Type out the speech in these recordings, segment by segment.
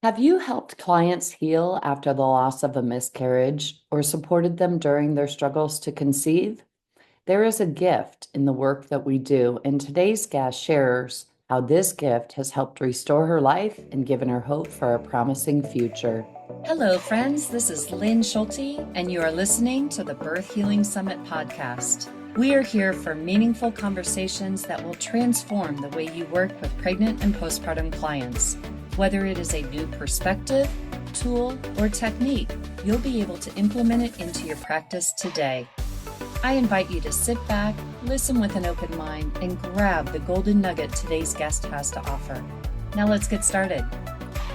Have you helped clients heal after the loss of a miscarriage or supported them during their struggles to conceive? There is a gift in the work that we do, and today's guest shares how this gift has helped restore her life and given her hope for a promising future. Hello, friends. This is Lynn Schulte, and you are listening to the Birth Healing Summit podcast. We are here for meaningful conversations that will transform the way you work with pregnant and postpartum clients. Whether it is a new perspective, tool, or technique, you'll be able to implement it into your practice today. I invite you to sit back, listen with an open mind, and grab the golden nugget today's guest has to offer. Now let's get started.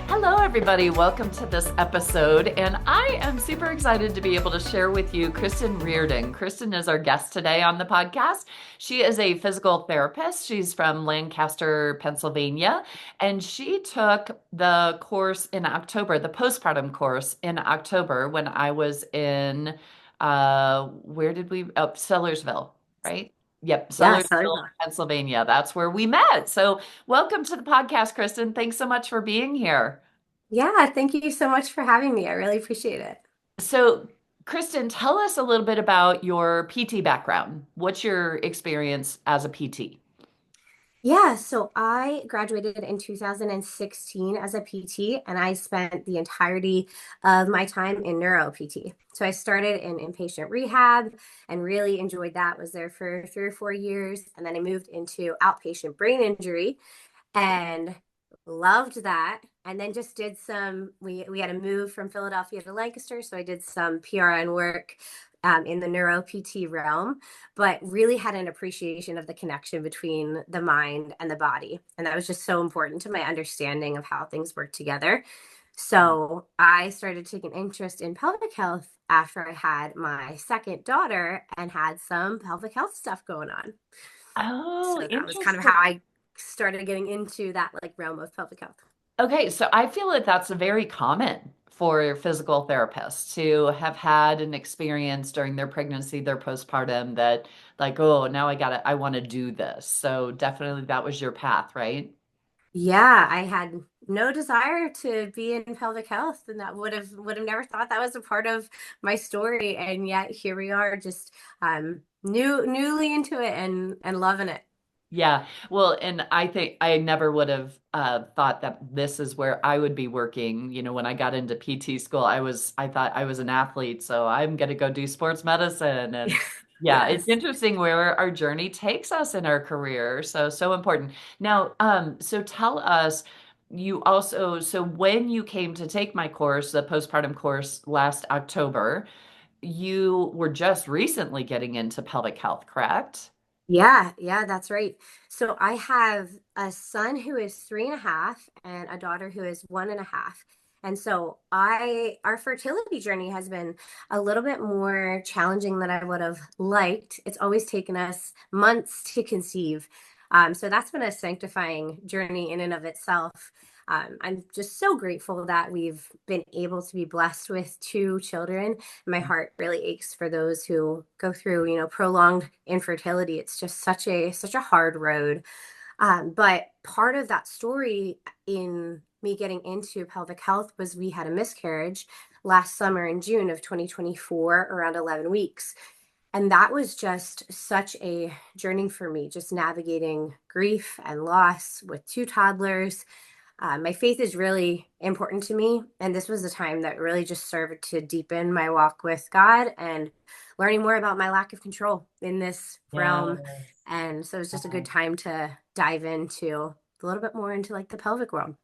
Hello, everybody. Welcome to this episode. And I am super excited to be able to share with you Kristin Reardon. Kristin is our guest today on the podcast. She is a physical therapist. She's from Lancaster, Pennsylvania. And she took the course in October, the postpartum course in October when I was in, where did we, oh, Sellersville, right? Yep, Yeah, Sellersville, cellular. Pennsylvania. That's where we met. So welcome to the podcast, Kristin. Thanks so much for being here. Yeah, thank you so much for having me. I really appreciate it. So, Kristin, tell us a little bit about your PT background. What's your experience as a PT? Yeah, so I graduated in 2016 as a PT, and I spent the entirety of my time in neuro PT. So I started in inpatient rehab and really enjoyed that. Was there for 3 or 4 years, and then I moved into outpatient brain injury and loved that. And then just did some, we had to move from Philadelphia to Lancaster. So I did some PRN work in the neuro PT realm, but really had an appreciation of the connection between the mind and the body. And that was just so important to my understanding of how things work together. So I started taking interest in pelvic health after I had my second daughter and had some pelvic health stuff going on. Oh, So that was kind of how interesting. I started getting into that like realm of pelvic health. Okay, so I feel that that's very common for physical therapists to have had an experience during their pregnancy, their postpartum that like, oh, now I want to do this. So definitely that was your path, right? Yeah, I had no desire to be in pelvic health, and that would have never thought that was a part of my story. And yet here we are, just newly into it and loving it. Yeah. Well, and I think I never would have thought that this is where I would be working. You know, when I got into PT school, I thought I was an athlete, so I'm going to go do sports medicine. And yeah, it's Yes. interesting where our journey takes us in our career. So, so important. Now, so tell us, so when you came to take my course, the postpartum course last October, you were just recently getting into pelvic health, correct? Yeah, that's right. So I have a son who is 3.5 and a daughter who is 1.5. And so our fertility journey has been a little bit more challenging than I would have liked. It's always taken us months to conceive. So that's been a sanctifying journey in and of itself. I'm just so grateful that we've been able to be blessed with 2 children. My heart really aches for those who go through, prolonged infertility. It's just such a hard road. But part of that story in me getting into pelvic health was we had a miscarriage last summer in June of 2024, around 11 weeks. And that was just such a journey for me, just navigating grief and loss with 2 toddlers. My faith is really important to me. And this was a time that really just served to deepen my walk with God and learning more about my lack of control in this realm. Yes. And so it's just a good time to dive into a little bit more into like the pelvic world.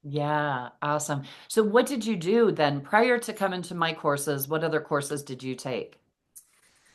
Yeah, awesome. So what did you do then prior to coming to my courses? What other courses did you take?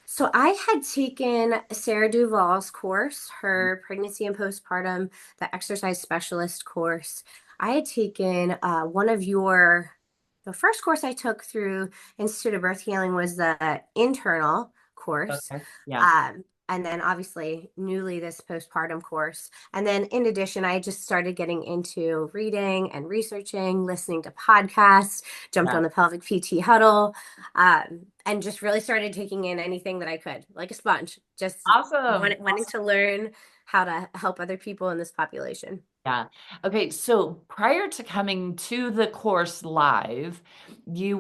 So I had taken Sarah Duvall's course, her pregnancy and postpartum, the exercise specialist course. I had taken the first course I took through Institute of Birth Healing was the internal course. Okay. Yeah. And then obviously newly this postpartum course. And then in addition, I just started getting into reading and researching, listening to podcasts, jumped Yeah. on the pelvic PT huddle, and just really started taking in anything that I could, like a sponge, just Awesome. wanting to learn. how to help other people in this population. Yeah. Okay. So prior to coming to the course live, you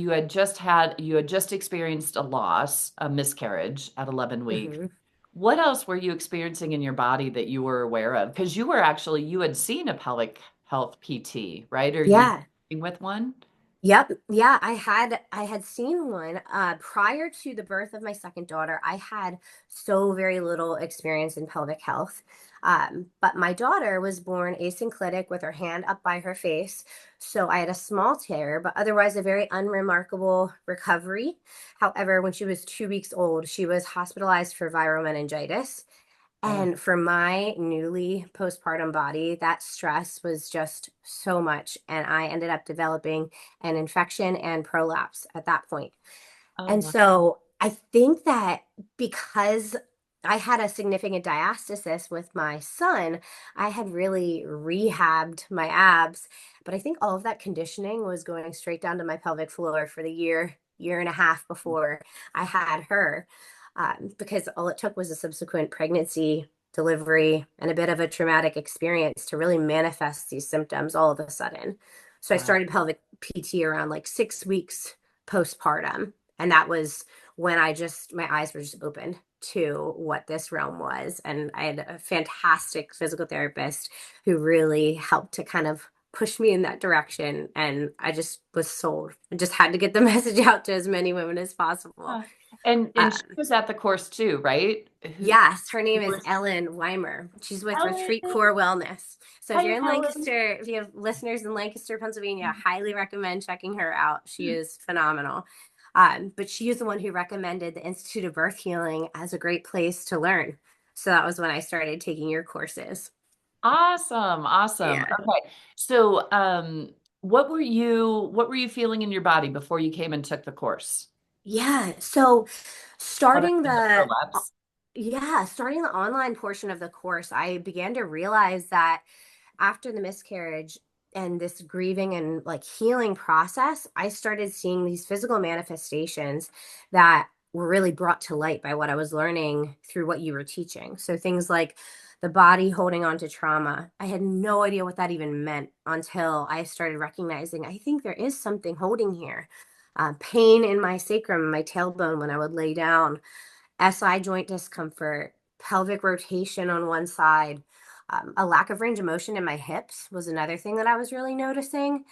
had just experienced a loss, a miscarriage at 11 weeks. Hmm. What else were you experiencing in your body that you were aware of? Because you had seen a pelvic health PT, right? Or you Yeah. working with one? Yep. Yeah, I had seen one prior to the birth of my second daughter. I had so very little experience in pelvic health. But my daughter was born asynclitic with her hand up by her face. So I had a small tear, but otherwise a very unremarkable recovery. However, when she was 2 weeks old, she was hospitalized for viral meningitis. Oh, And for my newly postpartum body, that stress was just so much. And I ended up developing an infection and prolapse at that point. oh, And wow. so I think that because I had a significant diastasis with my son, I had really rehabbed my abs. But I think all of that conditioning was going straight down to my pelvic floor for the year and a half before I had her. Because all it took was a subsequent pregnancy, delivery, and a bit of a traumatic experience to really manifest these symptoms all of a sudden. So I Wow. started pelvic PT around like 6 weeks postpartum. And that was when my eyes were just opened to what this realm was. And I had a fantastic physical therapist who really helped to kind of push me in that direction. And I just was sold. I just had to get the message out to as many women as possible. Huh. Uh, And she was at the course too, right? yes, her name You is were Ellen Weimer. She's with Ellen. Retreat Core Wellness. So if Hi, you're in Ellen. Lancaster, if you have listeners in Lancaster, Pennsylvania, I highly recommend checking her out. She is phenomenal. But she is the one who recommended the Institute of Birth Healing as a great place to learn. So that was when I started taking your courses. Awesome, awesome. Yeah. Okay. So, what were you feeling in your body before you came and took the course? Yeah. So Other starting than the the prolapse? starting the online portion of the course, I began to realize that after the miscarriage and this grieving and like healing process, I started seeing these physical manifestations that were really brought to light by what I was learning through what you were teaching. So things like the body holding on to trauma. I had no idea what that even meant until I started recognizing I think there is something holding here. Pain in my sacrum, my tailbone when I would lay down, SI joint discomfort, pelvic rotation on one side, a lack of range of motion in my hips was another thing that I was really noticing.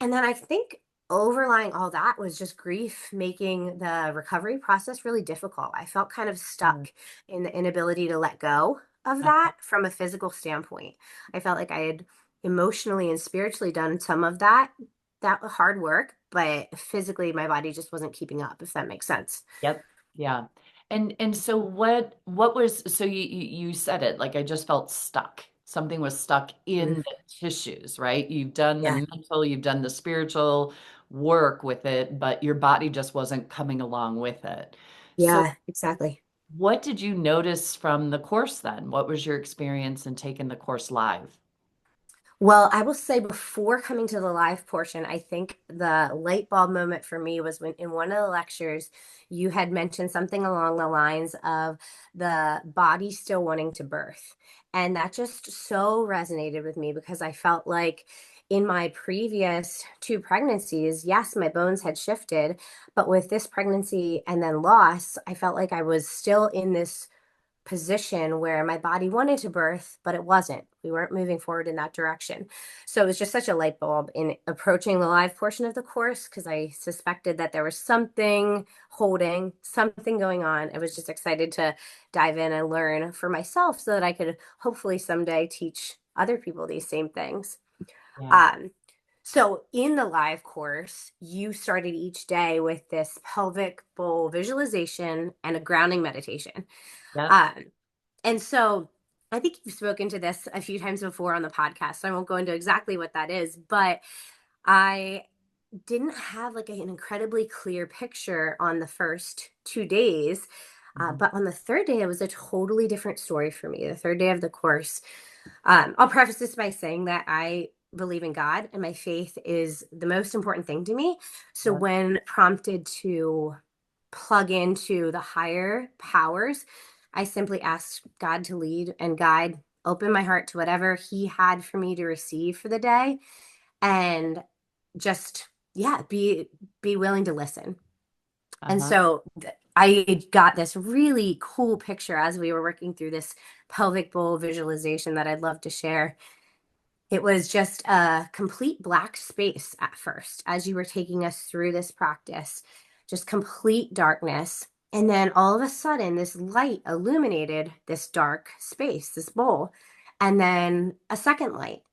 And then I think overlying all that was just grief making the recovery process really difficult. I felt kind of Mm. stuck in the inability to let go of that from a physical standpoint. I felt like I had emotionally and spiritually done some of that hard work, but physically my body just wasn't keeping up, if that makes sense. Yep. Yeah. And so what was so you said it like I just felt stuck. Something was stuck in Mm, the tissues, right? You've done the yeah. mental, you've done the spiritual work with it, but your body just wasn't coming along with it. So Yeah, exactly. what did you notice from the course then? What was your experience in taking the course live? Well, I will say before coming to the live portion, I think the light bulb moment for me was when in one of the lectures, you had mentioned something along the lines of the body still wanting to birth. And that just so resonated with me because I felt like in my previous two pregnancies, yes, my bones had shifted, but with this pregnancy and then loss, I felt like I was still in this position where my body wanted to birth, but it wasn't. We weren't moving forward in that direction. So it was just such a light bulb in approaching the live portion of the course because I suspected that there was something holding, something going on. I was just excited to dive in and learn for myself so that I could hopefully someday teach other people these same things. Yeah. Um, so in the live course, you started each day with this pelvic bowl visualization and a grounding meditation. Yep. Um, and so I think you've spoken to this a few times before on the podcast, so I won't go into exactly what that is, but I didn't have like an incredibly clear picture on the first 2 days. Mhm. But on the third day, it was a totally different story for me. The third day of the course, I'll preface this by saying that I believe in God and my faith is the most important thing to me. So Yep. when prompted to plug into the higher powers, I simply asked God to lead and guide, open my heart to whatever He had for me to receive for the day, and just, yeah, be willing to listen. And Uh-huh. so I got this really cool picture as we were working through this pelvic bowl visualization that I'd love to share. It was just a complete black space at first as you were taking us through this practice, just complete darkness. And then all of a sudden, this light illuminated this dark space, this bowl, and then a second light.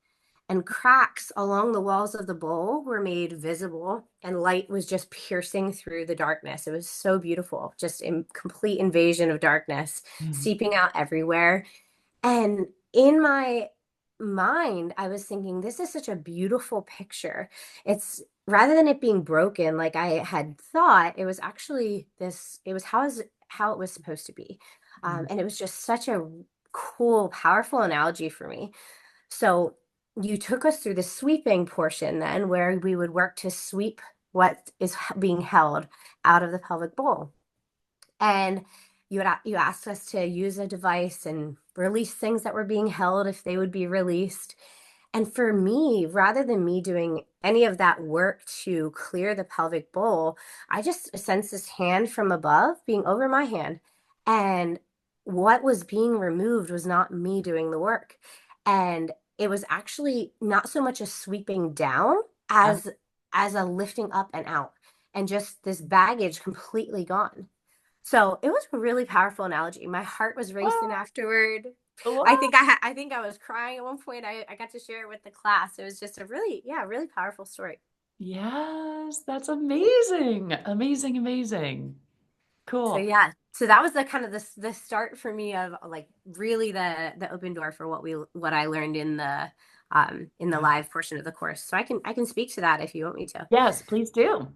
And cracks along the walls of the bowl were made visible, and light was just piercing through the darkness. It was so beautiful, just in complete invasion of darkness, Mhm. seeping out everywhere. And in my mind, I was thinking, this is such a beautiful picture. It's rather than it being broken like I had thought, it was actually this, it was how it was supposed to be. Mhm. And it was just such a cool, powerful analogy for me. So you took us through the sweeping portion then, where we would work to sweep what is being held out of the pelvic bowl. And you asked us to use a device and release things that were being held if they would be released. And for me, rather than me doing any of that work to clear the pelvic bowl, I just sensed this hand from above being over my hand. And what was being removed was not me doing the work. And it was actually not so much a sweeping down Uh, as a lifting up and out, and just this baggage completely gone. So it was a really powerful analogy. My heart was racing oh, afterward. wow. I think I was crying at one point. I got to share it with the class. It was just a really, yeah, really powerful story. Yes, that's amazing. Amazing, amazing. So Cool. yeah, so that was the kind of the start for me of like really the open door for what I learned in the Yeah. live portion of the course. So I can speak to that if you want me to. Yes, please do.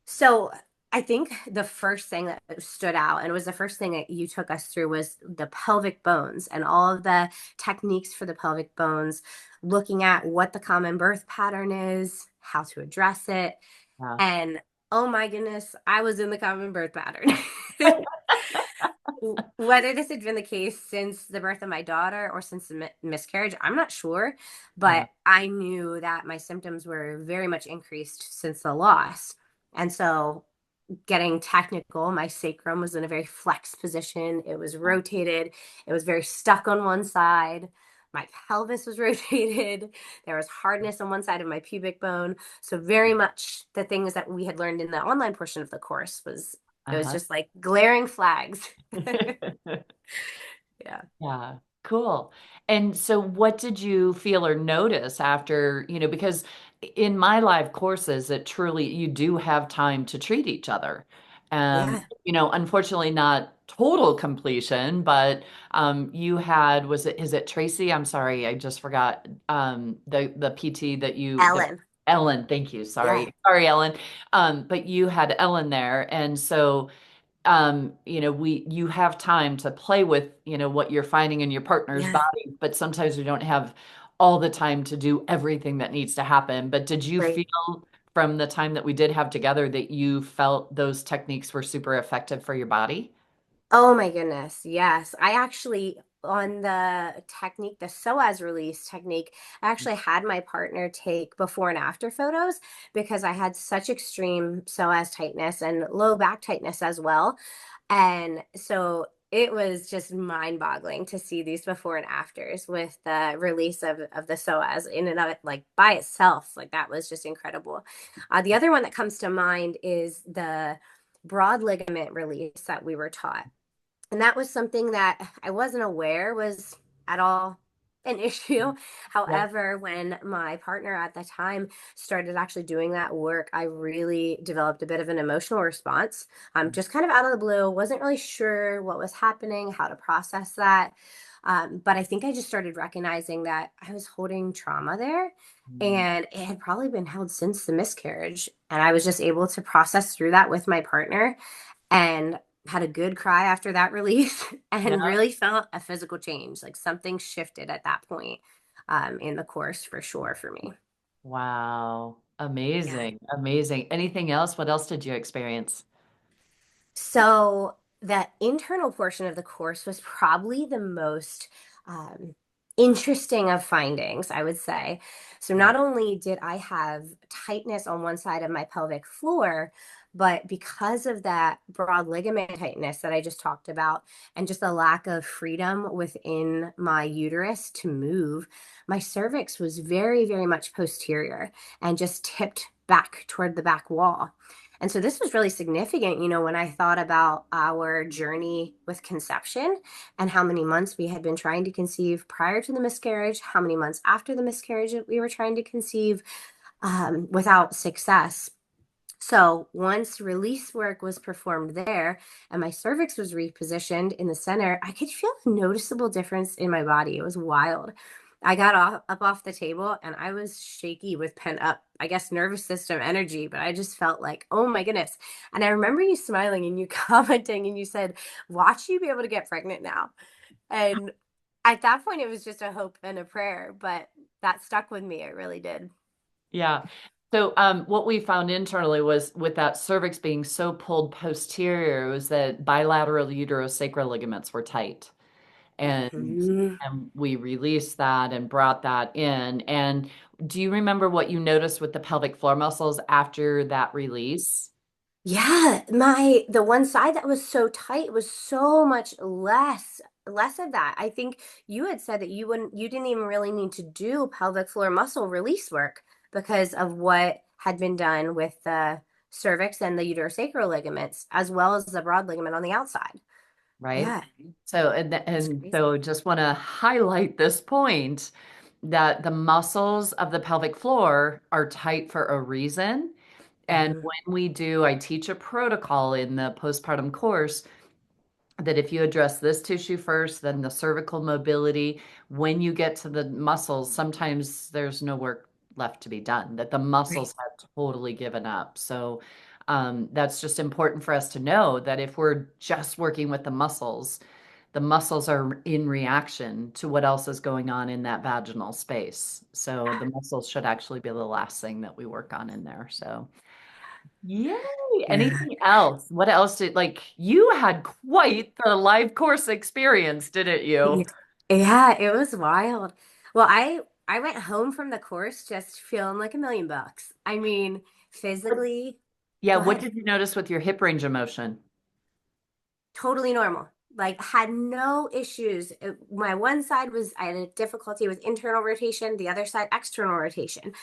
So I think the first thing that stood out, and it was the first thing that you took us through, was the pelvic bones and all of the techniques for the pelvic bones, looking at what the common birth pattern is, how to address it. Yeah. And oh my goodness, I was in the common birth pattern. Whether this had been the case since the birth of my daughter or since the miscarriage, I'm not sure, Yeah. but I knew that my symptoms were very much increased since the loss. And so, getting technical, my sacrum was in a very flexed position. It was Yeah. rotated. It was very stuck on one side. My pelvis was rotated. There was hardness on one side of my pubic bone. So very much the things that we had learned in the online portion of the course was it was Uh-huh. just like glaring flags. Yeah. Yeah, cool. And so what did you feel or notice after, because in my live courses, it truly, you do have time to treat each other. Yeah. Unfortunately not total completion, but you had, is it Tracy? I'm sorry, I just forgot the PT Ellen. Ellen, thank you. Yeah. Sorry, Ellen. But you had Ellen there. And so you have time to play with, what you're finding in your partner's Yeah. body, but sometimes we don't have all the time to do everything that needs to happen. But did you Right. feel from the time that we did have together that you felt those techniques were super effective for your body? Oh my goodness. Yes. I actually, on the technique, the psoas release technique, I actually had my partner take before and after photos because I had such extreme psoas tightness and low back tightness as well. And so it was just mind-boggling to see these before and afters with the release of the psoas in and of it, like by itself. Like that was just incredible. The other one that comes to mind is the broad ligament release that we were taught. And that was something that I wasn't aware was at all an issue. Yeah. However, when my partner at the time started actually doing that work, I really developed a bit of an emotional response. Just kind of out of the blue, wasn't really sure what was happening, how to process that. But I think I just started recognizing that I was holding trauma there, Mm. and it had probably been held since the miscarriage. And I was just able to process through that with my partner, and had a good cry after that release and Yeah. really felt a physical change. Like something shifted at that point in the course for sure for me. Wow. Yeah. Amazing. Amazing. Anything else? What else did you experience? So the internal portion of the course was probably the most um, interesting of findings, I would say. So Yeah. not only did I have tightness on one side of my pelvic floor, but because of that broad ligament tightness that I just talked about, and just the lack of freedom within my uterus to move, my cervix was very, very much posterior and just tipped back toward the back wall. And so this was really significant, when I thought about our journey with conception and how many months we had been trying to conceive prior to the miscarriage, how many months after the miscarriage that we were trying to conceive without success. So once release work was performed there and my cervix was repositioned in the center, I could feel a noticeable difference in my body. It was wild. I got up off the table and I was shaky with pent up, I guess, nervous system energy, but I just felt like, oh my goodness. And I remember you smiling and you commenting and you said, watch you be able to get pregnant now. And at that point, it was just a hope and a prayer, but that stuck with me. It really did. Yeah. So what we found internally was with that cervix being so pulled posterior was that bilateral uterosacral ligaments were tight. And Mhm. and we released that and brought that in. And do you remember what you noticed with the pelvic floor muscles after that release? Yeah, the one side that was so tight was so much less of that. I think you had said that you didn't even really need to do pelvic floor muscle release work because of what had been done with the cervix and the uterosacral ligaments, as well as the broad ligament on the outside. Right? Yeah, So, it's and crazy. so just want to highlight this point that the muscles of the pelvic floor are tight for a reason. And Mhm. when we do, I teach a protocol in the postpartum course that if you address this tissue first, then the cervical mobility, when you get to the muscles, sometimes there's no work left to be done, that the Right. muscles have totally given up. So that's just important for us to know that if we're just working with the muscles are in reaction to what else is going on in that vaginal space. So the muscles should actually be the last thing that we work on in there. So yay. Yeah. Anything else? What else did like you had quite the live course experience, didn't you? Yeah, it was wild. Well, I went home from the course just feeling like $1,000,000. I mean, physically, Yeah, go what ahead. did you notice with your hip range of motion? Totally normal. Like had no issues. My one side was I had a difficulty with internal rotation, the other side external rotation.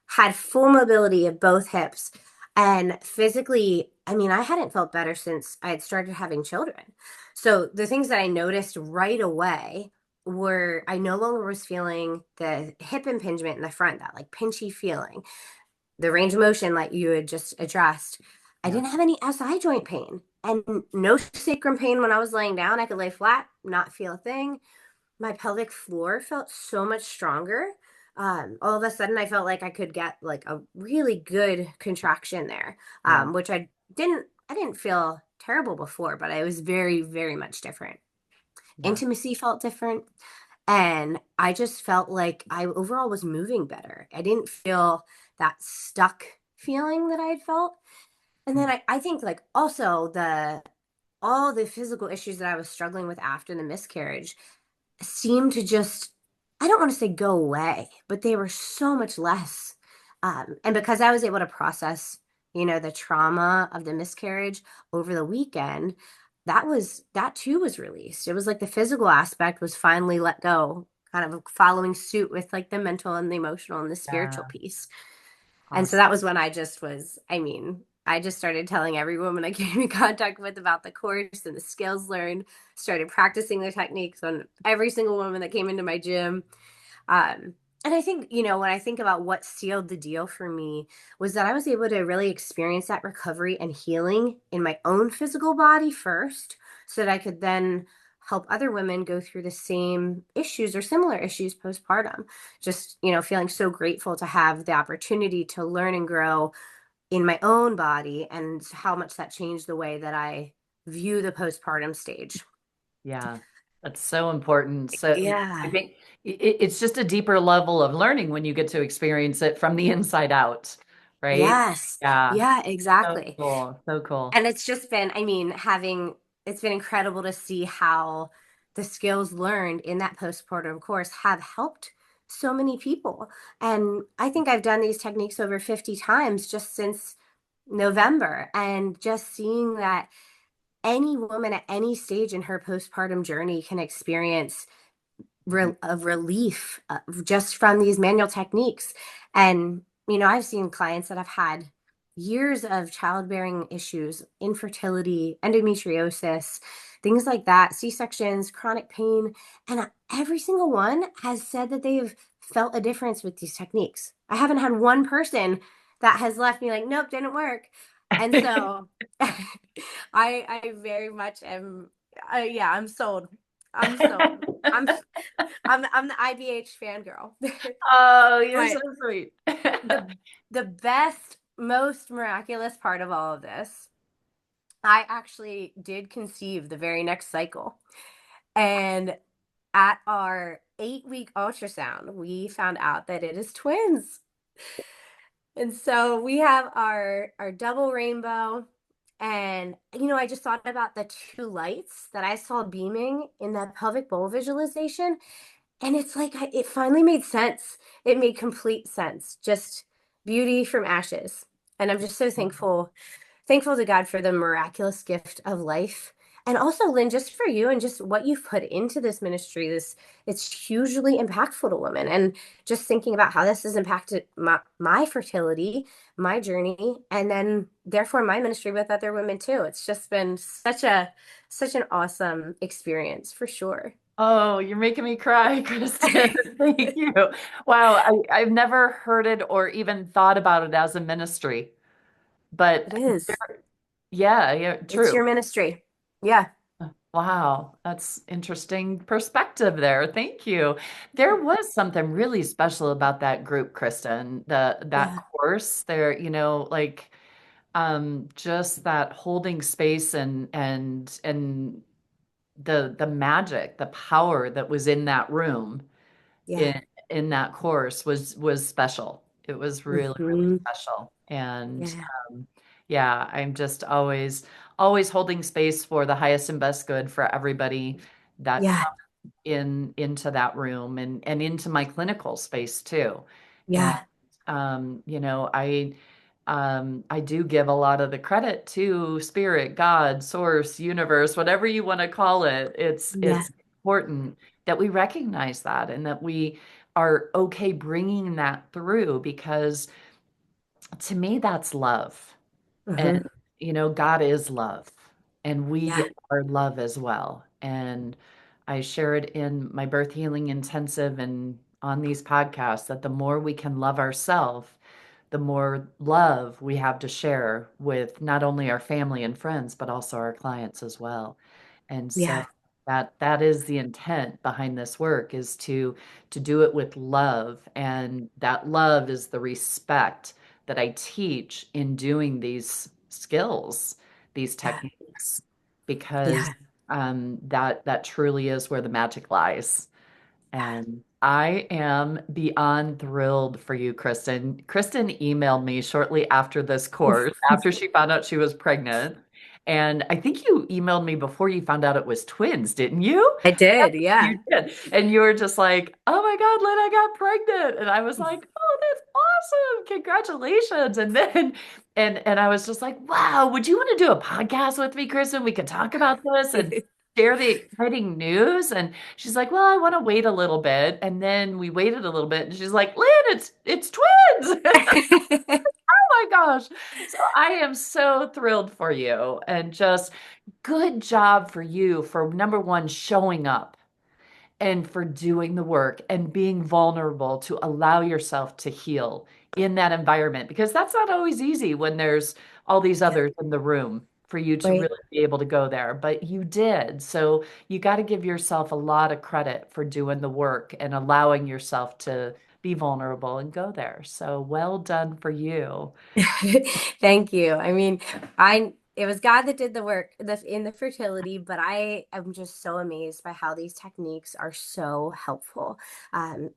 Had full mobility of both hips. And physically, I mean, I hadn't felt better since I had started having children. So the things that I noticed right away were I no longer was feeling the hip impingement in the front, that like pinchy feeling, the range of motion like you had just addressed. I Yeah. didn't have any SI joint pain and no sacrum pain when I was laying down. I could lay flat, not feel a thing. My pelvic floor felt so much stronger. All of a sudden, I felt like I could get like a really good contraction there, Yeah. which I didn't feel terrible before, but I was very, very much different. Yeah. Intimacy felt different. And I just felt like I overall was moving better. I didn't feel that stuck feeling that I had felt. And then I think like also the all the physical issues that I was struggling with after the miscarriage seemed to just, I don't want to say go away, but they were so much less. And because I was able to process, the trauma of the miscarriage over the weekend, that too was released. It was like the physical aspect was finally let go, kind of following suit with like the mental and the emotional and the spiritual Yeah. piece. And so Awesome. that was when I just was, I mean, I just started telling every woman I came in contact with about the course and the skills learned, started practicing the techniques on every single woman that came into my gym. And I think, when I think about what sealed the deal for me was that I was able to really experience that recovery and healing in my own physical body first, so that I could then help other women go through the same issues or similar issues postpartum. Just, feeling so grateful to have the opportunity to learn and grow in my own body and how much that changed the way that I view the postpartum stage. Yeah. That's so important. So I Yeah. think it's just a deeper level of learning when you get to experience it from the inside out, right? Yes. Yeah. Yeah, So exactly. cool. So cool. And it's just been, I mean, having it's been incredible to see how the skills learned in that postpartum course have helped so many people. And I think I've done these techniques over 50 times just since November, and just seeing that any woman at any stage in her postpartum journey can experience of relief just from these manual techniques. And, I've seen clients that have had years of childbearing issues, infertility, endometriosis, things like that, C-sections, chronic pain. And every single one has said that they've felt a difference with these techniques. I haven't had one person that has left me like, nope, didn't work. And so I very much am, yeah, I'm sold. I'm sold. I'm I'm the IBH fangirl. Oh, you're so But sweet. the best, most miraculous part of all of this, I actually did conceive the very next cycle. And at our 8-week ultrasound, we found out that it is twins. And so we have our double rainbow. And I just thought about the two lights that I saw beaming in that pelvic bowl visualization. And it's like it finally made sense. It made complete sense. Just beauty from ashes. And I'm just so thankful to God for the miraculous gift of life. And also, Lynn, just for you and just what you've put into this ministry, it's hugely impactful to women. And just thinking about how this has impacted my fertility, my journey, and then therefore my ministry with other women too. It's just been such an awesome experience for sure. Oh, you're making me cry, Kristen. Thank you. Wow, I've never heard it or even thought about it as a ministry. It But is. yeah, yeah, It's true. your ministry. Yeah. Wow, that's interesting perspective there. Thank you. There was something really special about that group, Kristen. That Yeah. course there, like just that holding space and the magic, the power that was in that room Yeah. in that course was special. It was really, really Hmm. special. And Yeah. yeah, I'm just always holding space for the highest and best good for everybody that Yeah. comes into that room and into my clinical space too. And Yeah. I do give a lot of the credit to spirit, God, source, universe, whatever you want to call it. Yeah. It's important that we recognize that and that we are okay bringing that through because to me that's love. Hmm. And God is love and we Yeah. are love as well. And I shared in my birth healing intensive and on these podcasts that the more we can love ourselves, the more love we have to share with not only our family and friends, but also our clients as well. And so Yeah. that is the intent behind this work is to do it with love. And that love is the respect that I teach in doing these skills, these Yeah. techniques, because Yeah. that truly is where the magic lies. And I am beyond thrilled for you, Kristen. Kristen emailed me shortly after this course, after she found out she was pregnant. And I think you emailed me before you found out it was twins, didn't you? I did. Yeah. You did. And you were just like, oh my God, Lynn, I got pregnant. And I was like, oh, that's awesome. Congratulations. And then and I was just like, wow, would you want to do a podcast with me, Kristen? We could talk about this and share the exciting news. And she's like, well, I want to wait a little bit. And then we waited a little bit and she's like, Lynn, it's twins. Oh my gosh. So I am so thrilled for you and just good job for you for number one, showing up and for doing the work and being vulnerable to allow yourself to heal in that environment because that's not always easy when there's all these Yeah. others in the room for you to Right. really be able to go there. But you did. So you got to give yourself a lot of credit for doing the work and allowing yourself to be vulnerable and go there. So well done for you. Thank you. I mean, I it was God that did the work in the fertility, but I am just so amazed by how these techniques are so helpful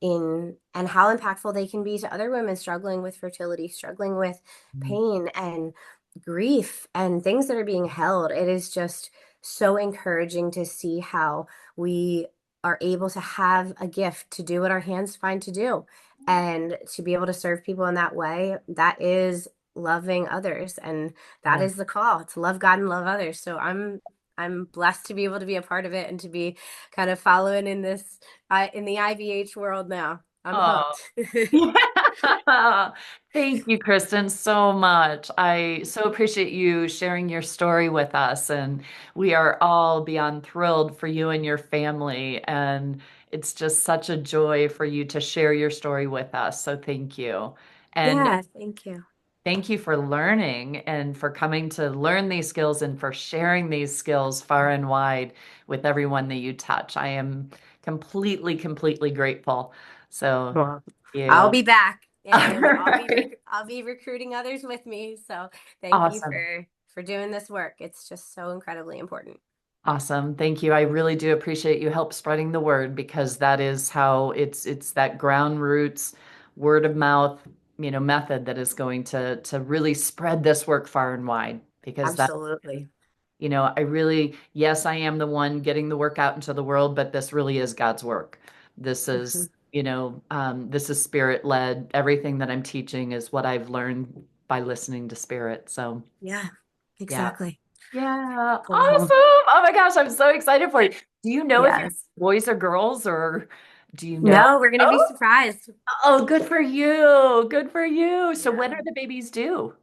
in and how impactful they can be to other women struggling with fertility, struggling with pain and grief and things that are being held. It is just so encouraging to see how we are able to have a gift to do what our hands find to do, and to be able to serve people in that way. That is loving others, and that Yeah. is the call, to love God and love others. So I'm blessed to be able to be a part of it and to be kind of following in this in the IBH world now. I'm Oh, hooked. yeah. Thank you, Kristin, so much. I so appreciate you sharing your story with us, and we are all beyond thrilled for you and your family. And it's just such a joy for you to share your story with us. So thank you. And Yeah, thank you. thank you for learning and for coming to learn these skills and for sharing these skills far and wide with everyone that you touch. I am completely, completely grateful. So, Well, thank I'll you. be back, All and right. I'll be recruiting others with me. So thank you Awesome. for doing this work. It's just so incredibly important. Awesome. Thank you. I really do appreciate you help spreading the word because that is how it's that ground roots, word of mouth, method that is going to really spread this work far and wide because that Absolutely. I really, yes, I am the one getting the work out into the world, but this really is God's work. This Mhm. is, this is spirit led. Everything that I'm teaching is what I've learned by listening to spirit. So, Yeah, yeah. exactly. Yeah. Awesome. Cool. Oh my gosh, I'm so excited for you. Do you know if you're Yes. boys or girls or do you know? No, we're gonna be Oh, surprised. oh, good for you. Good for you. So when are Yeah. the babies due?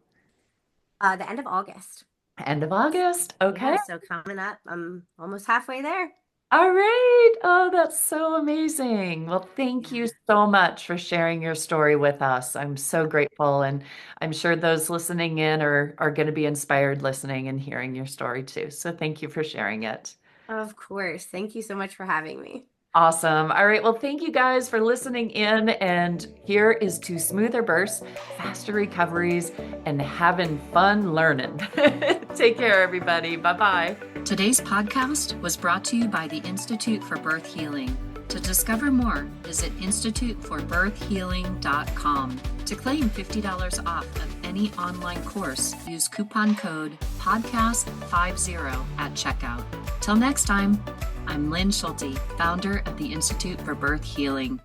The end of August. End of August. Okay. Yeah, so coming up, I'm almost halfway there. All right. Oh, that's so amazing. Well, thank you Yeah. so much for sharing your story with us. I'm so grateful, and I'm sure those listening in are going to be inspired listening and hearing your story too. So thank you for sharing it. Of course. Thank you so much for having me. Awesome. All right. Well, thank you guys for listening in. And here is to smoother bursts, faster recoveries, and having fun learning. Take care, everybody. Bye bye. Today's podcast was brought to you by the Institute for Birth Healing. To discover more, visit instituteforbirthhealing.com. To claim $50 off of any online course, use coupon code podcast50 at checkout. Till next time, I'm Lynn Schulte, founder of the Institute for Birth Healing.